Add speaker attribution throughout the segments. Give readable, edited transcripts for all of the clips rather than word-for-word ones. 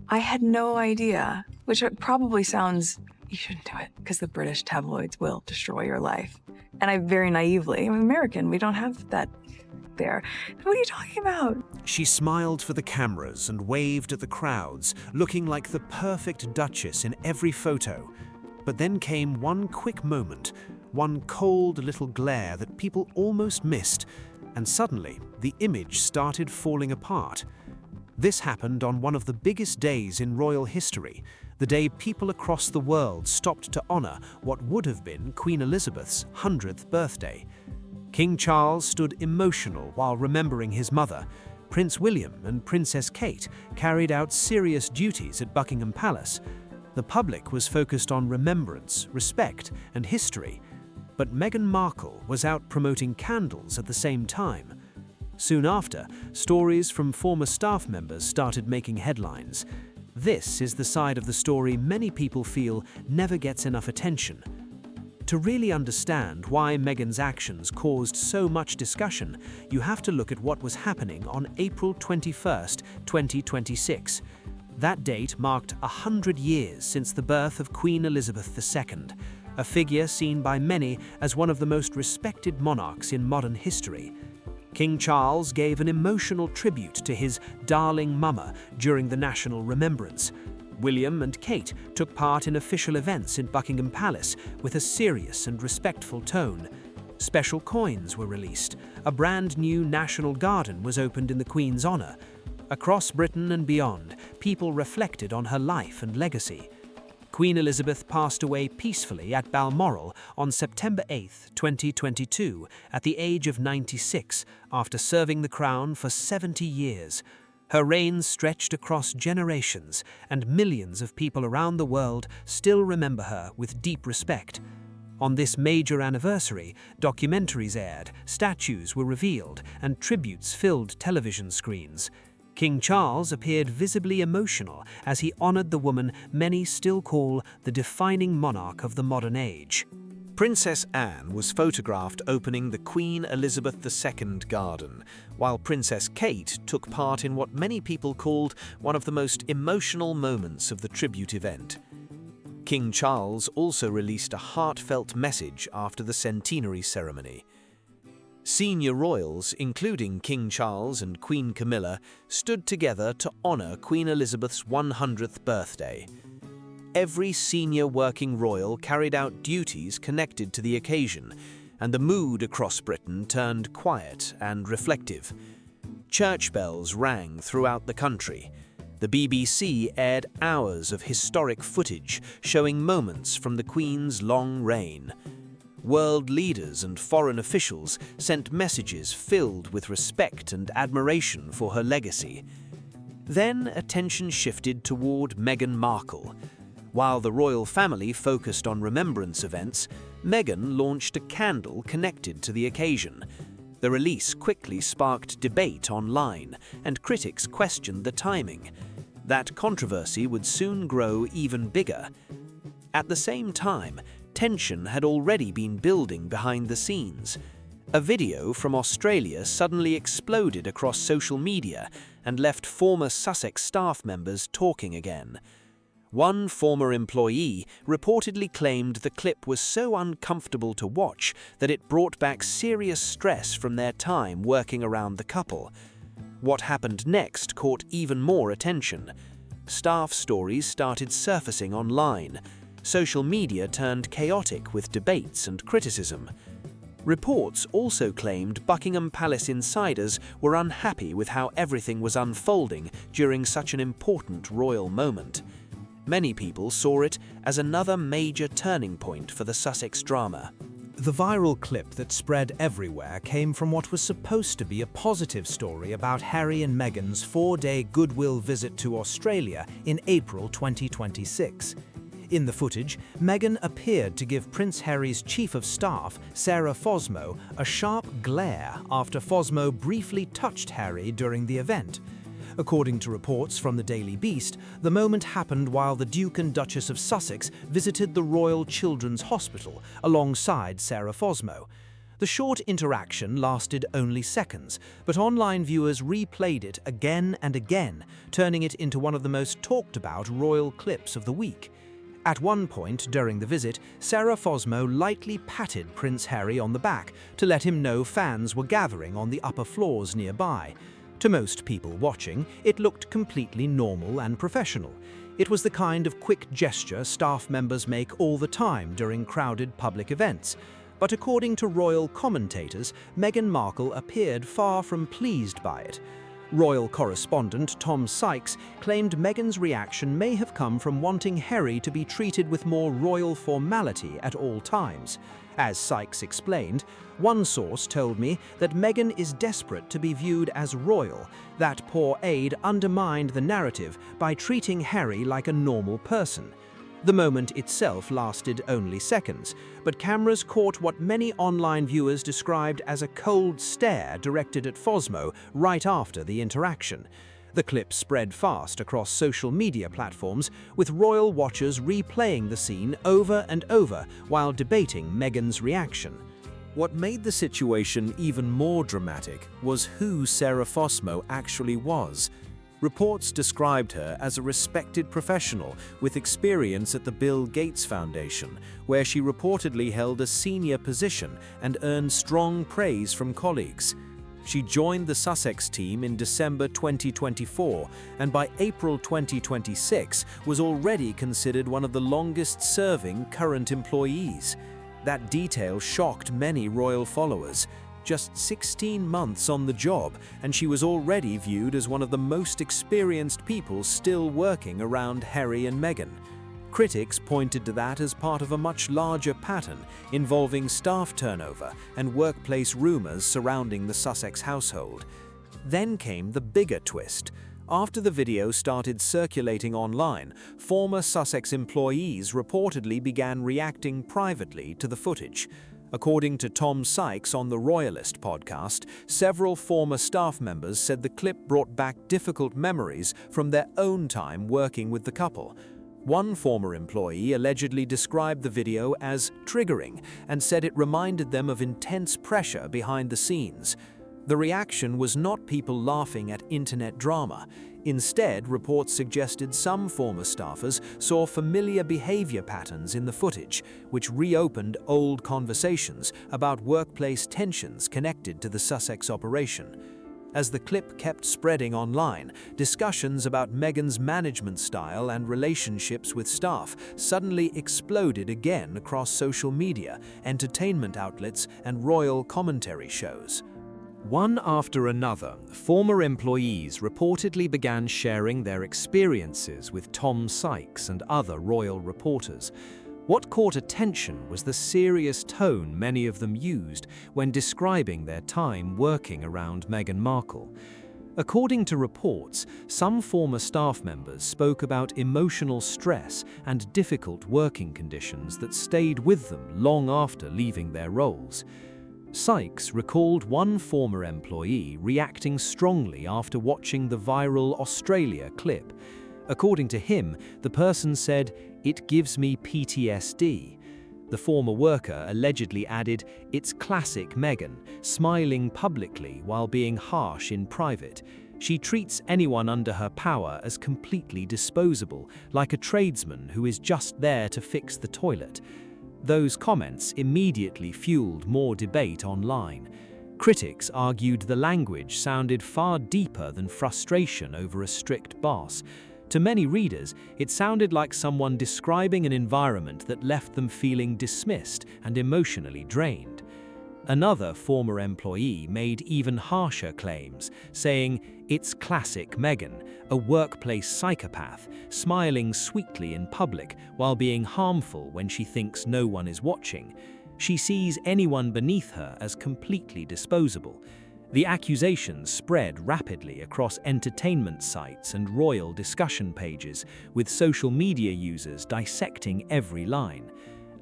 Speaker 1: I had no idea, which probably sounds, you shouldn't do it because the British tabloids will destroy your life. And I very naively, I'm American, we don't have that there. What are you talking about?
Speaker 2: She smiled for the cameras and waved at the crowds, looking like the perfect duchess in every photo. But then came one quick moment, one cold little glare that people almost missed, and suddenly the image started falling apart. This happened on one of the biggest days in royal history, the day people across the world stopped to honor what would have been Queen Elizabeth's 100th birthday. King Charles stood emotional while remembering his mother. Prince William and Princess Kate carried out serious duties at Buckingham Palace. The public was focused on remembrance, respect, and history. But Meghan Markle was out promoting candles at the same time. Soon after, stories from former staff members started making headlines. This is the side of the story many people feel never gets enough attention. To really understand why Meghan's actions caused so much discussion, you have to look at what was happening on April 21st, 2026. That date marked 100 years since the birth of Queen Elizabeth II, a figure seen by many as one of the most respected monarchs in modern history. King Charles gave an emotional tribute to his darling mama during the national remembrance. William and Kate took part in official events in Buckingham Palace with a serious and respectful tone. Special coins were released. A brand new national garden was opened in the Queen's honor. Across Britain and beyond, people reflected on her life and legacy. Queen Elizabeth passed away peacefully at Balmoral on September 8, 2022, at the age of 96, after serving the crown for 70 years. Her reign stretched across generations, and millions of people around the world still remember her with deep respect. On this major anniversary, documentaries aired, statues were revealed, and tributes filled television screens. King Charles appeared visibly emotional as he honored the woman many still call the defining monarch of the modern age. Princess Anne was photographed opening the Queen Elizabeth II garden, while Princess Kate took part in what many people called one of the most emotional moments of the tribute event. King Charles also released a heartfelt message after the centenary ceremony. Senior royals, including King Charles and Queen Camilla, stood together to honor Queen Elizabeth's 100th birthday. Every senior working royal carried out duties connected to the occasion, and the mood across Britain turned quiet and reflective. Church bells rang throughout the country. The BBC aired hours of historic footage showing moments from the Queen's long reign. World leaders and foreign officials sent messages filled with respect and admiration for her legacy. Then attention shifted toward Meghan Markle. While the royal family focused on remembrance events, Meghan launched a candle connected to the occasion. The release quickly sparked debate online, and critics questioned the timing. That controversy would soon grow even bigger. At the same time, tension had already been building behind the scenes. A video from Australia suddenly exploded across social media and left former Sussex staff members talking again. One former employee reportedly claimed the clip was so uncomfortable to watch that it brought back serious stress from their time working around the couple. What happened next caught even more attention. Staff stories started surfacing online. Social media turned chaotic with debates and criticism. Reports also claimed Buckingham Palace insiders were unhappy with how everything was unfolding during such an important royal moment. Many people saw it as another major turning point for the Sussex drama. The viral clip that spread everywhere came from what was supposed to be a positive story about Harry and Meghan's 4-day goodwill visit to Australia in April 2026. In the footage, Meghan appeared to give Prince Harry's chief of staff, Sarah Fosmo, a sharp glare after Fosmo briefly touched Harry during the event. According to reports from the Daily Beast, the moment happened while the Duke and Duchess of Sussex visited the Royal Children's Hospital alongside Sarah Fosmo. The short interaction lasted only seconds, but online viewers replayed it again and again, turning it into one of the most talked about royal clips of the week. At one point during the visit, Sarah Fosmo lightly patted Prince Harry on the back to let him know fans were gathering on the upper floors nearby. To most people watching, it looked completely normal and professional. It was the kind of quick gesture staff members make all the time during crowded public events. But according to royal commentators, Meghan Markle appeared far from pleased by it. Royal correspondent Tom Sykes claimed Meghan's reaction may have come from wanting Harry to be treated with more royal formality at all times. As Sykes explained, one source told me that Meghan is desperate to be viewed as royal. That poor aide undermined the narrative by treating Harry like a normal person. The moment itself lasted only seconds, but cameras caught what many online viewers described as a cold stare directed at Fosmo right after the interaction. The clip spread fast across social media platforms, with royal watchers replaying the scene over and over while debating Meghan's reaction. What made the situation even more dramatic was who Sarah Fosmo actually was. Reports described her as a respected professional with experience at the Bill Gates Foundation, where she reportedly held a senior position and earned strong praise from colleagues. She joined the Sussex team in December 2024 and by April 2026 was already considered one of the longest-serving current employees. That detail shocked many royal followers. Just 16 months on the job, and she was already viewed as one of the most experienced people still working around Harry and Meghan. Critics pointed to that as part of a much larger pattern involving staff turnover and workplace rumors surrounding the Sussex household. Then came the bigger twist. After the video started circulating online, former Sussex employees reportedly began reacting privately to the footage. According to Tom Sykes on the Royalist podcast, several former staff members said the clip brought back difficult memories from their own time working with the couple. One former employee allegedly described the video as triggering and said it reminded them of intense pressure behind the scenes. The reaction was not people laughing at internet drama. Instead, reports suggested some former staffers saw familiar behavior patterns in the footage, which reopened old conversations about workplace tensions connected to the Sussex operation. As the clip kept spreading online, discussions about Meghan's management style and relationships with staff suddenly exploded again across social media, entertainment outlets, and royal commentary shows. One after another, former employees reportedly began sharing their experiences with Tom Sykes and other royal reporters. What caught attention was the serious tone many of them used when describing their time working around Meghan Markle. According to reports, some former staff members spoke about emotional stress and difficult working conditions that stayed with them long after leaving their roles. Sykes recalled one former employee reacting strongly after watching the viral Australia clip. According to him, the person said, "It gives me PTSD." The former worker allegedly added, "It's classic Meghan, smiling publicly while being harsh in private. She treats anyone under her power as completely disposable, like a tradesman who is just there to fix the toilet." Those comments immediately fueled more debate online. Critics argued the language sounded far deeper than frustration over a strict boss. To many readers, it sounded like someone describing an environment that left them feeling dismissed and emotionally drained. Another former employee made even harsher claims, saying, "It's classic Meghan, a workplace psychopath, smiling sweetly in public while being harmful when she thinks no one is watching. She sees anyone beneath her as completely disposable." The accusations spread rapidly across entertainment sites and royal discussion pages, with social media users dissecting every line.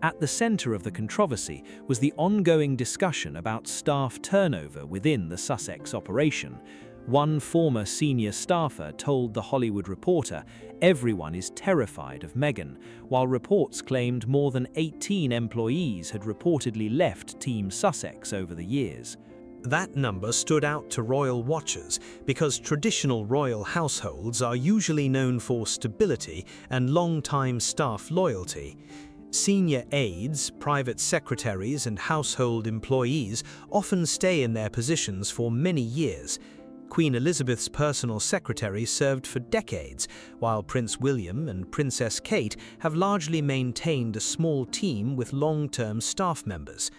Speaker 2: At the center of the controversy was the ongoing discussion about staff turnover within the Sussex operation.
Speaker 3: One former senior staffer told The Hollywood Reporter everyone is terrified of Meghan, while reports claimed more than 18 employees had reportedly left Team Sussex over the years.
Speaker 2: That number stood out to royal watchers because traditional royal households are usually known for stability and long-time staff loyalty. Senior aides, private secretaries, and household employees often stay in their positions for many years. Queen Elizabeth's personal secretary served for decades, while Prince William and Princess Kate have largely maintained a small team with long-term staff members.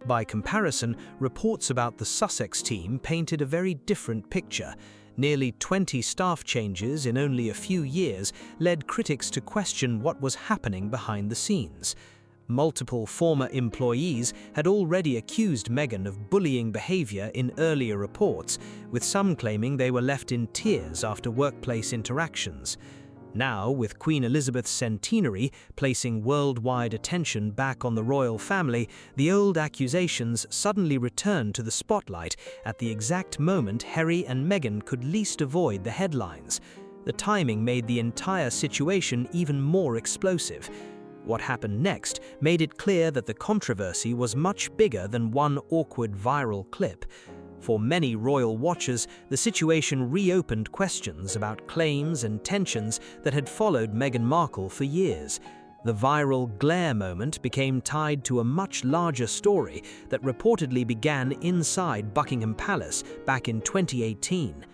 Speaker 2: By comparison, reports about the Sussex team painted a very different picture. Nearly 20 staff changes in only a few years led critics to question what was happening behind the scenes. Multiple former employees had already accused Meghan of bullying behavior in earlier reports, with some claiming they were left in tears after workplace interactions. Now, with Queen Elizabeth's centenary placing worldwide attention back on the royal family, the old accusations suddenly returned to the spotlight at the exact moment Harry and Meghan could least avoid the headlines. The timing made the entire situation even more explosive. What happened next made it clear that the controversy was much bigger than one awkward viral clip. For many royal watchers, the situation reopened questions about claims and tensions that had followed Meghan Markle for years. The viral glare moment became tied to a much larger story that reportedly began inside Buckingham Palace back in 2018.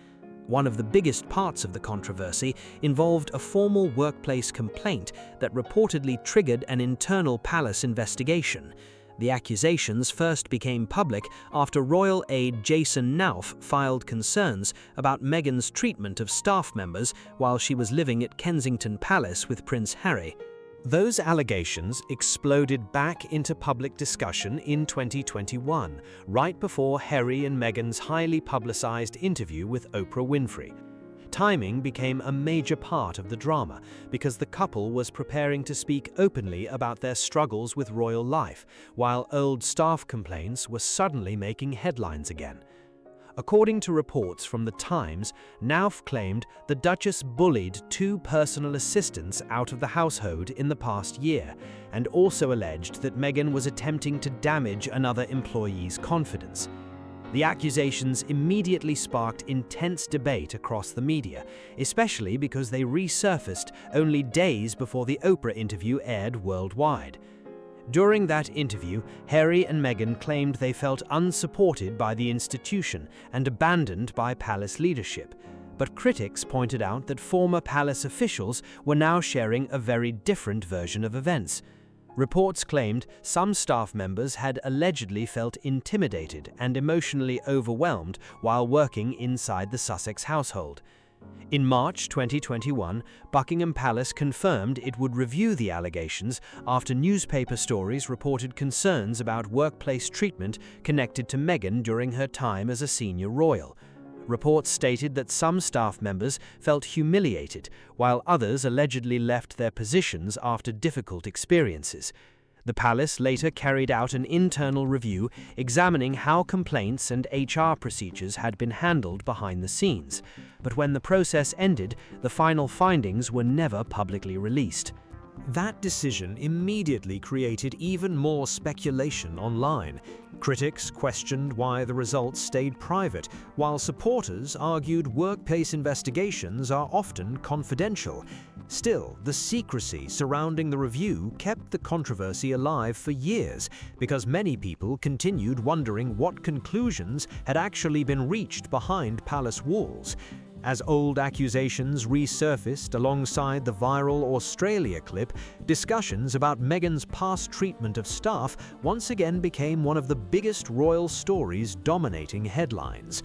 Speaker 2: One of the biggest parts of the controversy involved a formal workplace complaint that reportedly triggered an internal palace investigation. The accusations first became public after royal aide Jason Nauf filed concerns about Meghan's treatment of staff members while she was living at Kensington Palace with Prince Harry. Those allegations exploded back into public discussion in 2021, right before Harry and Meghan's highly publicized interview with Oprah Winfrey. Timing became a major part of the drama because the couple was preparing to speak openly about their struggles with royal life, while old staff complaints were suddenly making headlines again. According to reports from The Times, Nauf claimed the Duchess bullied 2 personal assistants out of the household in the past year, and also alleged that Meghan was attempting to damage another employee's confidence. The accusations immediately sparked intense debate across the media, especially because they resurfaced only days before the Oprah interview aired worldwide. During that interview, Harry and Meghan claimed they felt unsupported by the institution and abandoned by palace leadership. But critics pointed out that former palace officials were now sharing a very different version of events. Reports claimed some staff members had allegedly felt intimidated and emotionally overwhelmed while working inside the Sussex household. In March 2021, Buckingham Palace confirmed it would review the allegations after newspaper stories reported concerns about workplace treatment connected to Meghan during her time as a senior royal. Reports stated that some staff members felt humiliated, while others allegedly left their positions after difficult experiences. The palace later carried out an internal review examining how complaints and HR procedures had been handled behind the scenes. But when the process ended, the final findings were never publicly released. That decision immediately created even more speculation online. Critics questioned why the results stayed private, while supporters argued workplace investigations are often confidential. Still, the secrecy surrounding the review kept the controversy alive for years, because many people continued wondering what conclusions had actually been reached behind palace walls. As old accusations resurfaced alongside the viral Australia clip, discussions about Meghan's past treatment of staff once again became one of the biggest royal stories dominating headlines.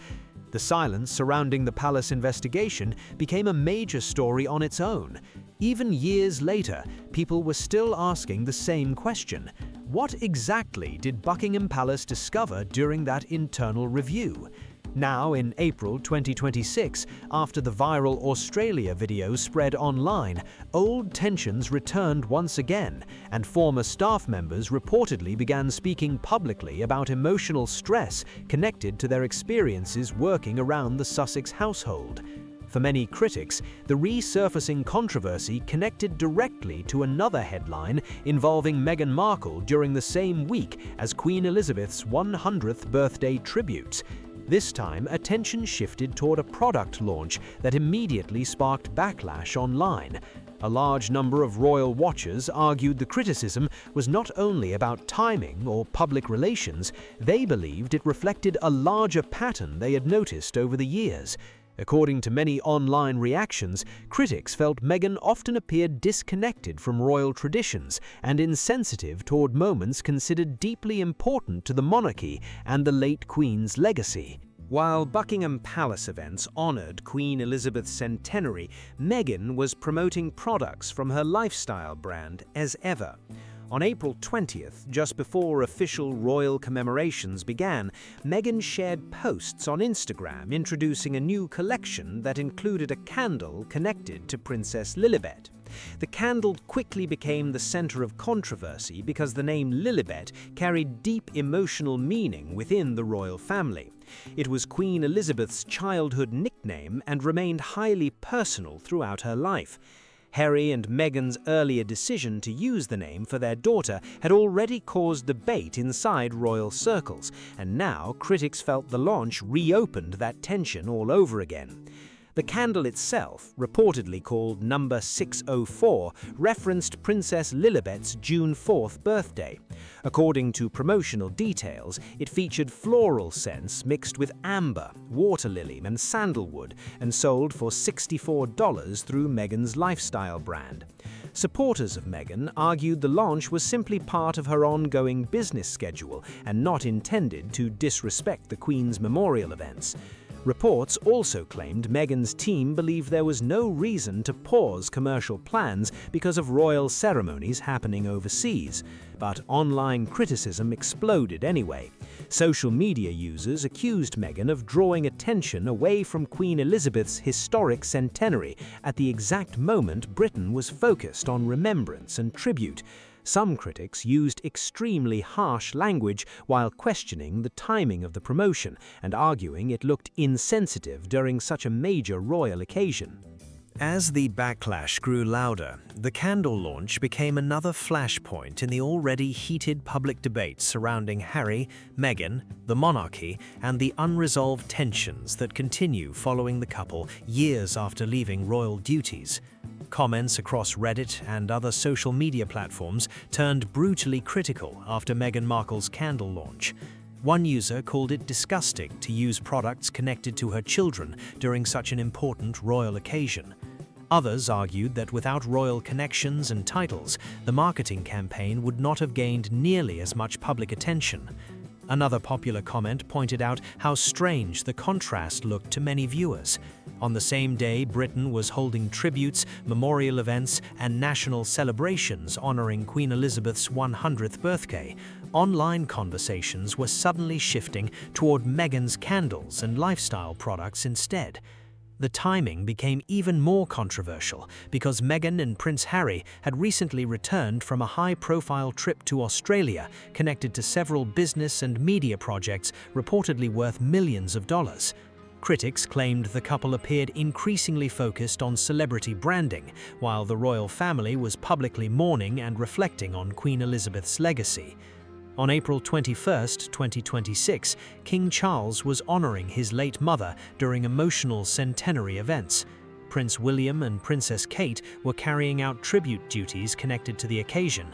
Speaker 2: The silence surrounding the palace investigation became a major story on its own. Even years later, people were still asking the same question: what exactly did Buckingham Palace discover during that internal review? Now, in April 2026, after the viral Australia video spread online, old tensions returned once again, and former staff members reportedly began speaking publicly about emotional stress connected to their experiences working around the Sussex household. For many critics, the resurfacing controversy connected directly to another headline involving Meghan Markle during the same week as Queen Elizabeth's 100th birthday tributes. This time, attention shifted toward a product launch that immediately sparked backlash online. A large number of royal watchers argued the criticism was not only about timing or public relations, they believed it reflected a larger pattern they had noticed over the years. According to many online reactions, critics felt Meghan often appeared disconnected from royal traditions and insensitive toward moments considered deeply important to the monarchy and the late Queen's legacy. While Buckingham Palace events honored Queen Elizabeth's centenary, Meghan was promoting products from her lifestyle brand as ever. On April 20th, just before official royal commemorations began, Meghan shared posts on Instagram introducing a new collection that included a candle connected to Princess Lilibet. The candle quickly became the center of controversy because the name Lilibet carried deep emotional meaning within the royal family. It was Queen Elizabeth's childhood nickname and remained highly personal throughout her life. Harry and Meghan's earlier decision to use the name for their daughter had already caused debate inside royal circles, and now critics felt the launch reopened that tension all over again. The candle itself, reportedly called number 604, referenced Princess Lilibet's June 4th birthday. According to promotional details, it featured floral scents mixed with amber, water lily, and sandalwood, and sold for $64 through Meghan's lifestyle brand. Supporters of Meghan argued the launch was simply part of her ongoing business schedule and not intended to disrespect the Queen's memorial events. Reports also claimed Meghan's team believed there was no reason to pause commercial plans because of royal ceremonies happening overseas, but online criticism exploded anyway. Social media users accused Meghan of drawing attention away from Queen Elizabeth's historic centenary at the exact moment Britain was focused on remembrance and tribute. Some critics used extremely harsh language while questioning the timing of the promotion and arguing it looked insensitive during such a major royal occasion. As the backlash grew louder, the candle launch became another flashpoint in the already heated public debates surrounding Harry, Meghan, the monarchy, and the unresolved tensions that continue following the couple years after leaving royal duties. Comments across Reddit and other social media platforms turned brutally critical after Meghan Markle's candle launch. One user called it disgusting to use products connected to her children during such an important royal occasion. Others argued that without royal connections and titles, the marketing campaign would not have gained nearly as much public attention. Another popular comment pointed out how strange the contrast looked to many viewers. On the same day, Britain was holding tributes, memorial events, and national celebrations honoring Queen Elizabeth's 100th birthday. Online conversations were suddenly shifting toward Meghan's candles and lifestyle products instead. The timing became even more controversial because Meghan and Prince Harry had recently returned from a high-profile trip to Australia connected to several business and media projects reportedly worth millions of dollars. Critics claimed the couple appeared increasingly focused on celebrity branding, while the royal family was publicly mourning and reflecting on Queen Elizabeth's legacy. On April 21, 2026, King Charles was honoring his late mother during emotional centenary events. Prince William and Princess Kate were carrying out tribute duties connected to the occasion.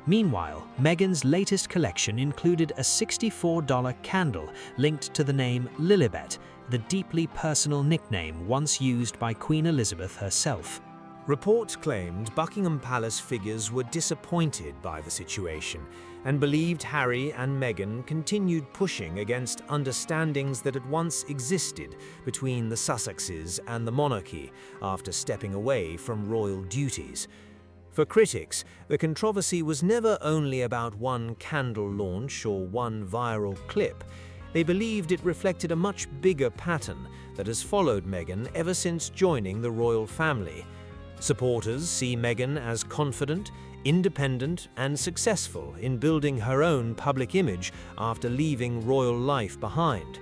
Speaker 2: Meanwhile, Meghan's latest collection included a $64 candle linked to the name Lilibet, the deeply personal nickname once used by Queen Elizabeth herself.
Speaker 4: Reports claimed Buckingham Palace figures were disappointed by the situation and believed Harry and Meghan continued pushing against understandings that had once existed between the Sussexes and the monarchy after stepping away from royal duties. For critics, the controversy was never only about one candle launch or one viral clip. They believed it reflected a much bigger pattern that has followed Meghan ever since joining the royal family. Supporters see Meghan as confident, independent, and successful in building her own public image after leaving royal life behind.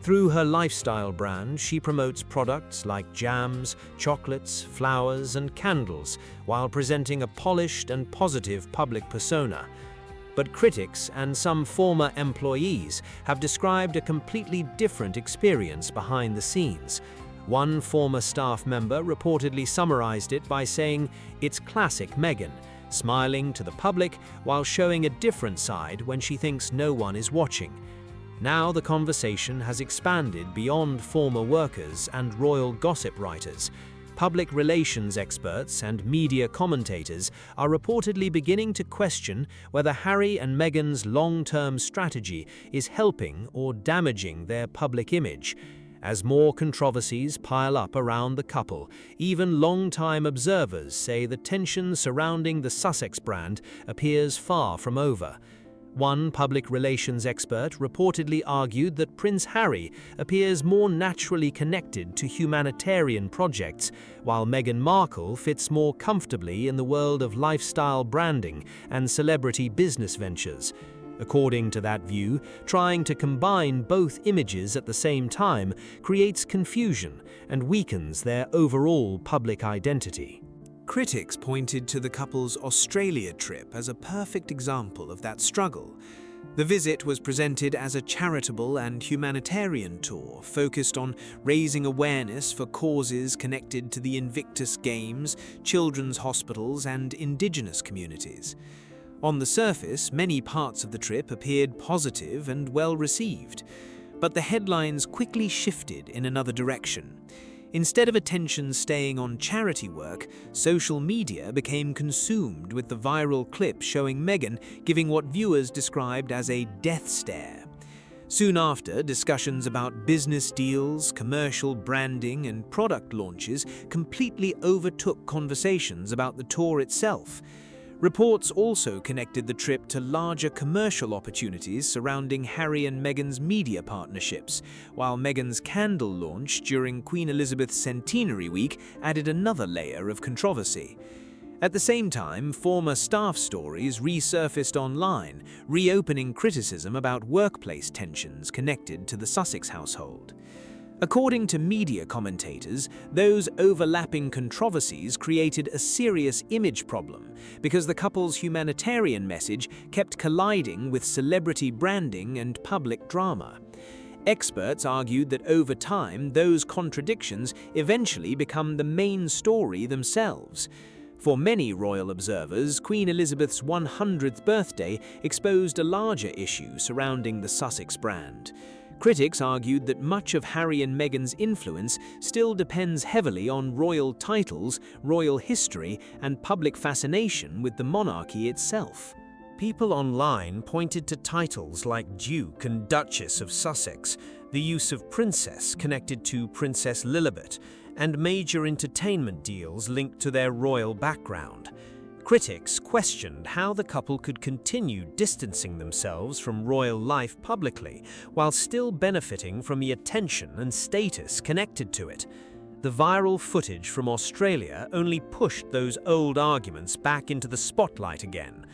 Speaker 4: Through her lifestyle brand, she promotes products like jams, chocolates, flowers, and candles, while presenting a polished and positive public persona. But critics and some former employees have described a completely different experience behind the scenes. One former staff member reportedly summarized it by saying, "It's classic Meghan, smiling to the public while showing a different side when she thinks no one is watching." Now the conversation has expanded beyond former workers and royal gossip writers. Public relations experts and media commentators are reportedly beginning to question whether Harry and Meghan's long-term strategy is helping or damaging their public image. As more controversies pile up around the couple, even long-time observers say the tension surrounding the Sussex brand appears far from over. One public relations expert reportedly argued that Prince Harry appears more naturally connected to humanitarian projects, while Meghan Markle fits more comfortably in the world of lifestyle branding and celebrity business ventures. According to that view, trying to combine both images at the same time creates confusion and weakens their overall public identity.
Speaker 2: Critics pointed to the couple's Australia trip as a perfect example of that struggle. The visit was presented as a charitable and humanitarian tour focused on raising awareness for causes connected to the Invictus Games, children's hospitals, and Indigenous communities. On the surface, many parts of the trip appeared positive and well received, but the headlines quickly shifted in another direction. Instead of attention staying on charity work, social media became consumed with the viral clip showing Meghan giving what viewers described as a death stare. Soon after, discussions about business deals, commercial branding, and product launches completely overtook conversations about the tour itself. Reports also connected the trip to larger commercial opportunities surrounding Harry and Meghan's media partnerships, while Meghan's candle launch during Queen Elizabeth's centenary week added another layer of controversy. At the same time, former staff stories resurfaced online, reopening criticism about workplace tensions connected to the Sussex household. According to media commentators, those overlapping controversies created a serious image problem because the couple's humanitarian message kept colliding with celebrity branding and public drama. Experts argued that over time, those contradictions eventually become the main story themselves. For many royal observers, Queen Elizabeth's 100th birthday exposed a larger issue surrounding the Sussex brand. Critics argued that much of Harry and Meghan's influence still depends heavily on royal titles, royal history, and public fascination with the monarchy itself.
Speaker 4: People online pointed to titles like Duke and Duchess of Sussex, the use of princess connected to Princess Lilibet, and major entertainment deals linked to their royal background. Critics questioned how the couple could continue distancing themselves from royal life publicly while still benefiting from the attention and status connected to it. The viral footage from Australia only pushed those old arguments back into the spotlight again.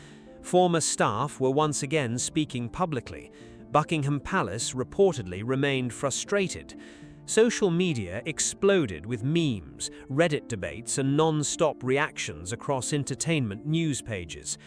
Speaker 4: Former staff were once again speaking publicly. Buckingham Palace reportedly remained frustrated. Social media exploded with memes, Reddit debates, and non-stop reactions across entertainment news pages.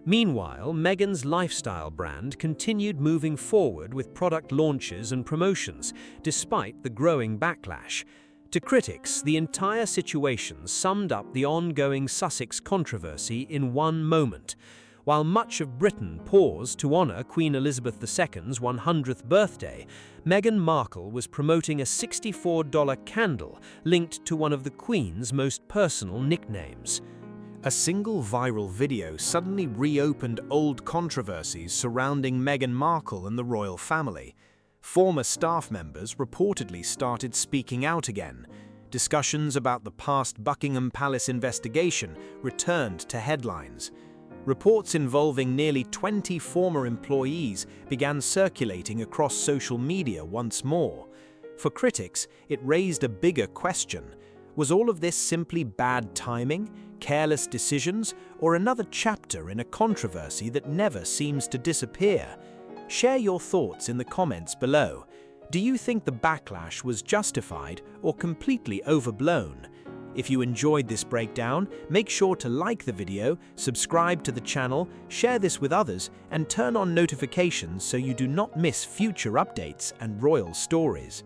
Speaker 4: Meanwhile, Meghan's lifestyle brand continued moving forward with product launches and promotions, despite the growing backlash. To critics, the entire situation summed up the ongoing Sussex controversy in one moment. While much of Britain paused to honour Queen Elizabeth II's 100th birthday, Meghan Markle was promoting a $64 candle linked to one of the Queen's most personal nicknames.
Speaker 2: A single viral video suddenly reopened old controversies surrounding Meghan Markle and the royal family. Former staff members reportedly started speaking out again. Discussions about the past Buckingham Palace investigation returned to headlines.
Speaker 3: Reports involving nearly 20 former employees began circulating across social media once more. For critics, it raised a bigger question. Was all of this simply bad timing, careless decisions, or another chapter in a controversy that never seems to disappear? Share your thoughts in the comments below. Do you think the backlash was justified or completely overblown? If you enjoyed this breakdown, make sure to like the video, subscribe to the channel, share this with others, and turn on notifications so you do not miss future updates and royal stories.